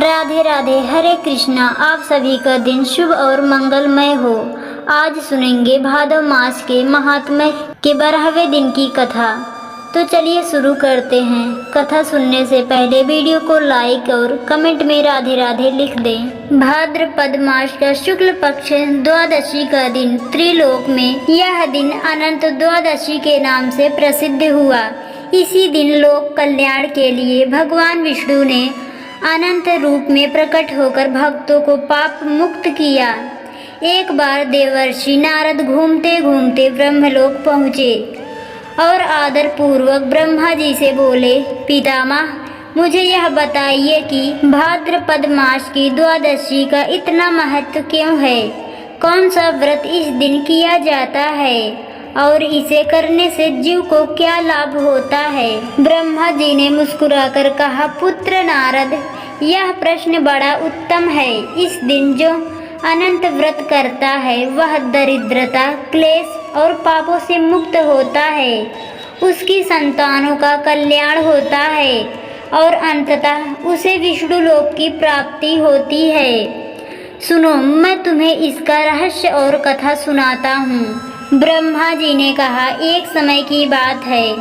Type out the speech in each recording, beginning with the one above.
राधे राधे, हरे कृष्णा। आप सभी का दिन शुभ और मंगलमय हो। आज सुनेंगे भादव मास के महात्म्य के 12वें दिन की कथा। तो चलिए शुरू करते हैं। कथा सुनने से पहले वीडियो को लाइक और कमेंट में राधे राधे लिख दें। भाद्रपद मास का शुक्ल पक्ष द्वादशी का दिन त्रिलोक में यह दिन अनंत द्वादशी के नाम से प्रसिद्ध हुआ। इसी दिन लोक कल्याण के लिए भगवान विष्णु ने अनंत रूप में प्रकट होकर भक्तों को पाप मुक्त किया। एक बार देवर्षि नारद घूमते घूमते ब्रह्मलोक पहुँचे और आदर पूर्वक ब्रह्मा जी से बोले, पितामह, मुझे यह बताइए कि भाद्रपद मास की द्वादशी का इतना महत्व क्यों है? कौन सा व्रत इस दिन किया जाता है और इसे करने से जीव को क्या लाभ होता है? ब्रह्मा जी ने मुस्कुराकर कहा, पुत्र नारद, यह प्रश्न बड़ा उत्तम है। इस दिन जो अनंत व्रत करता है वह दरिद्रता, क्लेश और पापों से मुक्त होता है। उसकी संतानों का कल्याण होता है और अंततः उसे विष्णु लोक की प्राप्ति होती है। सुनो, मैं तुम्हें इसका रहस्य और कथा सुनाता हूँ। ब्रह्मा जी ने कहा, एक समय की बात है।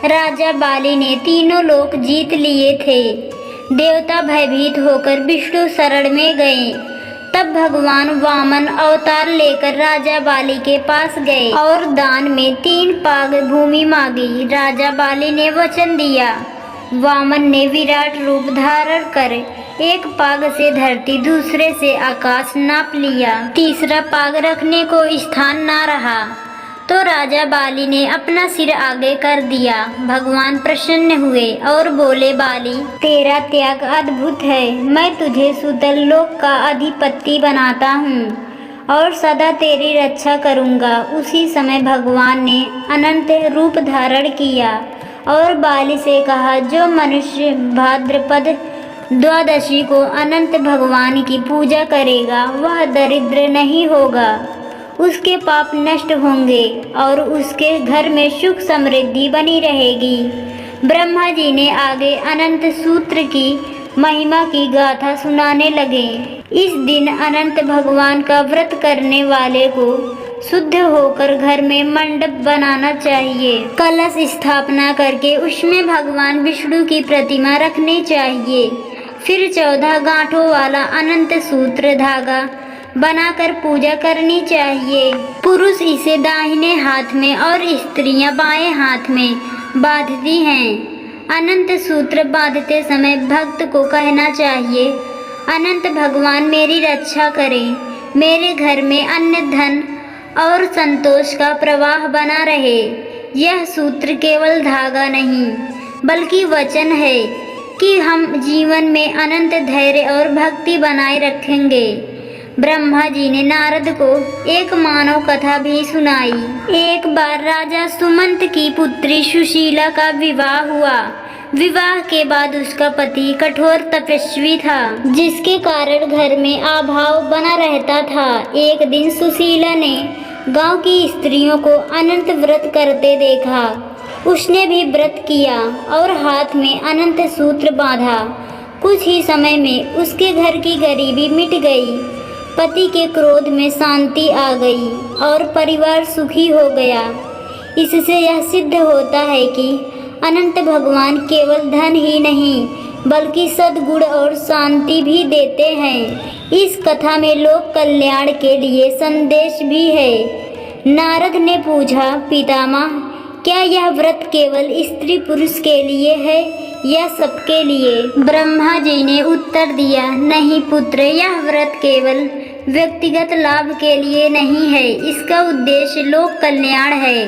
राजा बाली ने तीनों लोक जीत लिए थे। देवता भयभीत होकर विष्णु शरण में गए। तब भगवान वामन अवतार लेकर राजा बाली के पास गए और दान में 3 पाग भूमि मांगी। राजा बाली ने वचन दिया। वामन ने विराट रूप धारण कर एक पाग से धरती, दूसरे से आकाश नाप लिया। तीसरा पाग रखने को स्थान ना रहा तो राजा बाली ने अपना सिर आगे कर दिया। भगवान प्रसन्न हुए और बोले, बाली, तेरा त्याग अद्भुत है। मैं तुझे सुतल लोक का अधिपति बनाता हूँ और सदा तेरी रक्षा करूँगा। उसी समय भगवान ने अनंत रूप धारण किया और बाली से कहा, जो मनुष्य भाद्रपद द्वादशी को अनंत भगवान की पूजा करेगा वह दरिद्र नहीं होगा। उसके पाप नष्ट होंगे और उसके घर में सुख समृद्धि बनी रहेगी। ब्रह्मा जी ने आगे अनंत सूत्र की महिमा की गाथा सुनाने लगे। इस दिन अनंत भगवान का व्रत करने वाले को शुद्ध होकर घर में मंडप बनाना चाहिए। कलश स्थापना करके उसमें भगवान विष्णु की प्रतिमा रखनी चाहिए। फिर 14 गांठों वाला अनंत सूत्र धागा बनाकर पूजा करनी चाहिए। पुरुष इसे दाहिने हाथ में और स्त्रियां बाएं हाथ में बांधती हैं। अनंत सूत्र बांधते समय भक्त को कहना चाहिए, अनंत भगवान मेरी रक्षा करें, मेरे घर में अन्न, धन और संतोष का प्रवाह बना रहे। यह सूत्र केवल धागा नहीं बल्कि वचन है कि हम जीवन में अनंत धैर्य और भक्ति बनाए रखेंगे। ब्रह्मा जी ने नारद को एक मानव कथा भी सुनाई। एक बार राजा सुमंत की पुत्री सुशीला का विवाह हुआ। विवाह के बाद उसका पति कठोर तपस्वी था, जिसके कारण घर में अभाव बना रहता था। एक दिन सुशीला ने गांव की स्त्रियों को अनंत व्रत करते देखा। उसने भी व्रत किया और हाथ में अनंत सूत्र बांधा। कुछ ही समय में उसके घर की गरीबी मिट गई। पति के क्रोध में शांति आ गई और परिवार सुखी हो गया। इससे यह सिद्ध होता है कि अनंत भगवान केवल धन ही नहीं बल्कि सद्गुण और शांति भी देते हैं। इस कथा में लोक कल्याण के लिए संदेश भी है। नारद ने पूछा, पितामह, क्या यह व्रत केवल स्त्री पुरुष के लिए है या सबके लिए? ब्रह्मा जी ने उत्तर दिया, नहीं पुत्र, यह व्रत केवल व्यक्तिगत लाभ के लिए नहीं है, इसका उद्देश्य लोक कल्याण है।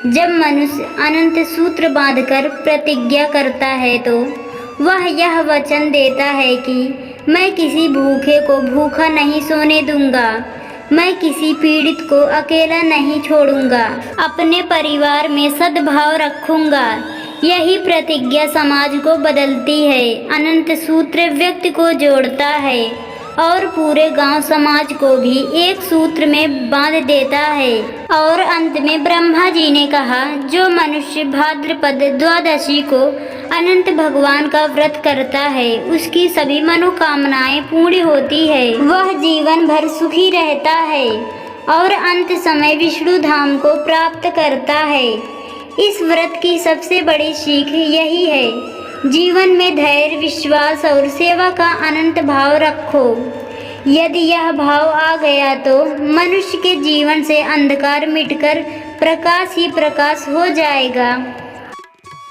जब मनुष्य अनंत सूत्र बांधकर प्रतिज्ञा करता है तो वह यह वचन देता है कि मैं किसी भूखे को भूखा नहीं सोने दूंगा, मैं किसी पीड़ित को अकेला नहीं छोड़ूंगा, अपने परिवार में सद्भाव रखूंगा। यही प्रतिज्ञा समाज को बदलती है। अनंत सूत्र व्यक्ति को जोड़ता है और पूरे गांव समाज को भी एक सूत्र में बांध देता है। और अंत में ब्रह्मा जी ने कहा, जो मनुष्य भाद्रपद द्वादशी को अनंत भगवान का व्रत करता है उसकी सभी मनोकामनाएं पूरी होती है, वह जीवन भर सुखी रहता है और अंत समय विष्णु धाम को प्राप्त करता है। इस व्रत की सबसे बड़ी सीख यही है, जीवन में धैर्य, विश्वास और सेवा का अनंत भाव रखो। यदि यह भाव आ गया तो मनुष्य के जीवन से अंधकार मिटकर प्रकाश ही प्रकाश हो जाएगा।